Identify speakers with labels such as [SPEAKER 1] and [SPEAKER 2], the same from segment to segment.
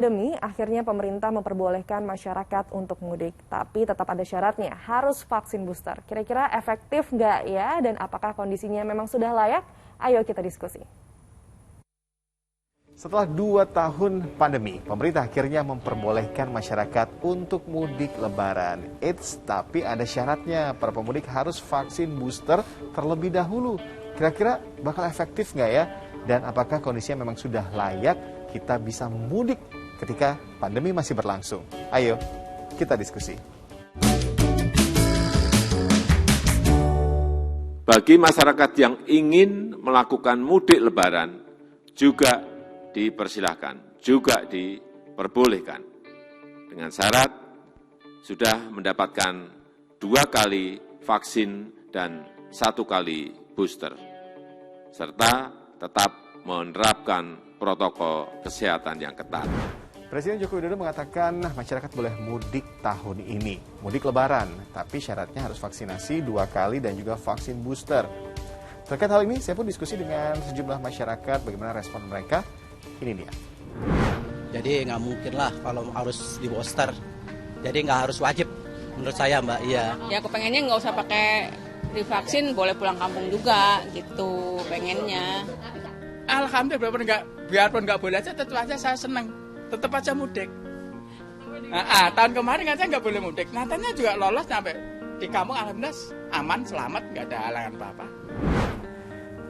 [SPEAKER 1] Pandemi, akhirnya pemerintah memperbolehkan masyarakat untuk mudik, tapi tetap ada syaratnya, harus vaksin booster. Kira-kira efektif nggak ya, dan apakah kondisinya memang sudah layak? Ayo kita diskusi.
[SPEAKER 2] Setelah 2 tahun pandemi, pemerintah akhirnya memperbolehkan masyarakat untuk mudik lebaran. Tapi ada syaratnya, para pemudik harus vaksin booster terlebih dahulu. Kira-kira bakal efektif nggak ya? Dan apakah kondisinya memang sudah layak kita bisa mudik ketika pandemi masih berlangsung? Ayo, kita diskusi.
[SPEAKER 3] Bagi masyarakat yang ingin melakukan mudik lebaran, juga dipersilahkan, juga diperbolehkan. Dengan syarat sudah mendapatkan 2 kali vaksin dan 1 kali booster, serta tetap menerapkan protokol kesehatan yang ketat.
[SPEAKER 2] Presiden Joko Widodo mengatakan masyarakat boleh mudik tahun ini, mudik lebaran, tapi syaratnya harus vaksinasi 2 kali dan juga vaksin booster. Terkait hal ini, saya pun diskusi dengan sejumlah masyarakat, bagaimana respon mereka. Ini dia.
[SPEAKER 4] Jadi nggak mungkin lah kalau harus di booster. Jadi nggak harus wajib, menurut saya Mbak. Iya.
[SPEAKER 5] Ya aku pengennya nggak usah pakai divaksin, boleh pulang kampung juga gitu, pengennya.
[SPEAKER 6] Alhamdulillah, biarpun nggak boleh aja, tetap aja saya senang. Tetap aja mudik. Tahun kemarin aja nggak boleh mudik. Nyatanya juga lolos sampai di kampung, alhamdulillah aman, selamat, nggak ada halangan apa-apa.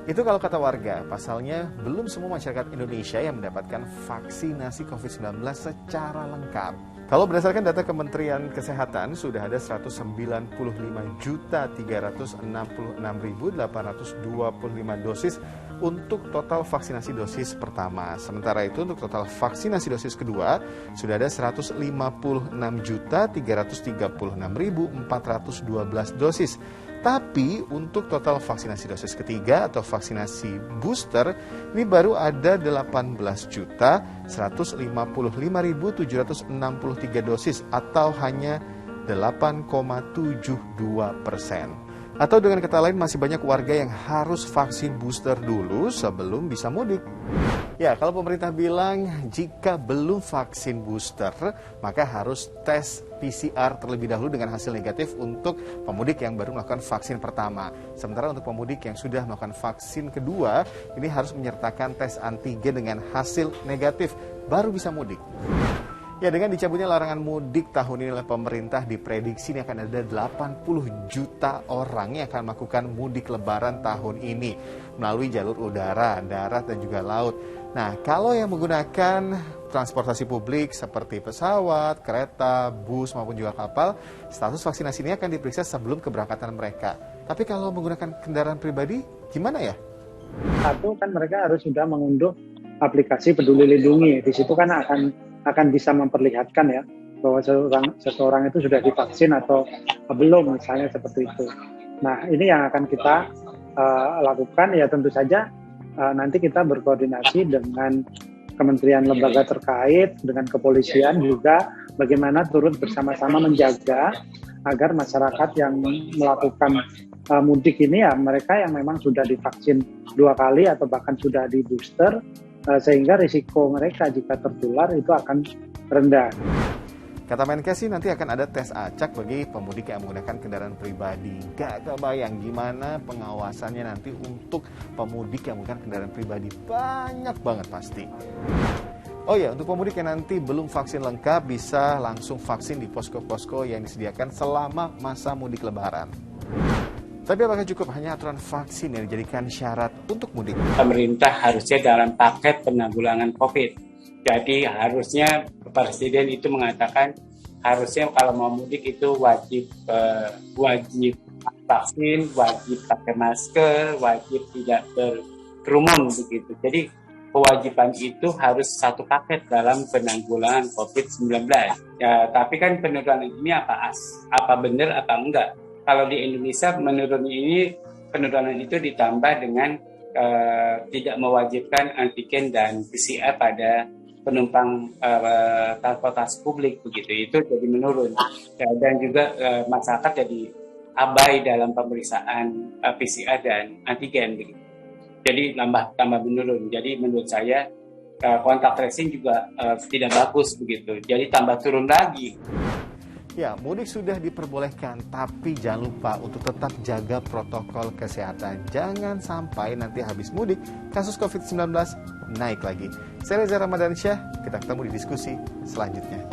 [SPEAKER 2] Itu kalau kata warga, pasalnya belum semua masyarakat Indonesia yang mendapatkan vaksinasi COVID-19 secara lengkap. Kalau berdasarkan data Kementerian Kesehatan, sudah ada 195.366.825 dosis untuk total vaksinasi dosis pertama. Sementara itu untuk total vaksinasi dosis kedua, sudah ada 156.336.412 dosis. Tapi untuk total vaksinasi dosis ketiga atau vaksinasi booster, ini baru ada 18.155.763 dosis atau hanya 8,72%. Atau dengan kata lain masih banyak warga yang harus vaksin booster dulu sebelum bisa mudik. Ya, kalau pemerintah bilang jika belum vaksin booster, maka harus tes PCR terlebih dahulu dengan hasil negatif untuk pemudik yang baru melakukan vaksin pertama. Sementara untuk pemudik yang sudah melakukan vaksin kedua, ini harus menyertakan tes antigen dengan hasil negatif, baru bisa mudik. Ya, dengan dicabutnya larangan mudik tahun ini oleh pemerintah, diprediksi ini akan ada 80 juta orang yang akan melakukan mudik lebaran tahun ini melalui jalur udara, darat, dan juga laut. Nah, kalau yang menggunakan transportasi publik seperti pesawat, kereta, bus, maupun juga kapal, status vaksinasi ini akan diperiksa sebelum keberangkatan mereka. Tapi kalau menggunakan kendaraan pribadi, gimana ya?
[SPEAKER 7] Satu kan mereka harus sudah mengunduh aplikasi Peduli Lindungi. Di situ kan akan bisa memperlihatkan ya bahwa seseorang itu sudah divaksin atau belum, misalnya seperti itu. Nah, ini yang akan kita lakukan ya, tentu saja nanti kita berkoordinasi dengan kementerian lembaga terkait, dengan kepolisian juga, bagaimana turut bersama-sama menjaga agar masyarakat yang melakukan mudik ini ya mereka yang memang sudah divaksin 2 kali atau bahkan sudah di booster, sehingga risiko mereka jika tertular itu akan rendah.
[SPEAKER 2] Kata Menkes nanti akan ada tes acak bagi pemudik yang menggunakan kendaraan pribadi. Gak kebayang gimana pengawasannya nanti untuk pemudik yang menggunakan kendaraan pribadi. Banyak banget pasti. Oh ya, untuk pemudik yang nanti belum vaksin lengkap bisa langsung vaksin di posko-posko yang disediakan selama masa mudik lebaran. Tapi apakah cukup hanya aturan vaksin yang dijadikan syarat untuk mudik?
[SPEAKER 8] Pemerintah harusnya dalam paket penanggulangan COVID. Jadi harusnya Presiden itu mengatakan harusnya kalau mau mudik itu wajib vaksin, wajib pakai masker, wajib tidak berkerumun begitu. Jadi kewajiban itu harus satu paket dalam penanggulangan COVID-19. Ya, tapi kan penurunan ini apa benar apa enggak? Kalau di Indonesia penurunan itu ditambah dengan tidak mewajibkan antigen dan PCR pada penumpang transportasi publik begitu, itu jadi menurun dan juga masyarakat jadi abai dalam pemeriksaan PCR dan antigen begitu. Jadi tambah menurun. Jadi menurut saya kontak tracing juga tidak bagus begitu. Jadi tambah turun lagi.
[SPEAKER 2] Ya, mudik sudah diperbolehkan, tapi jangan lupa untuk tetap jaga protokol kesehatan. Jangan sampai nanti habis mudik, kasus COVID-19 naik lagi. Saya Reza Ramadansyah, kita ketemu di diskusi selanjutnya.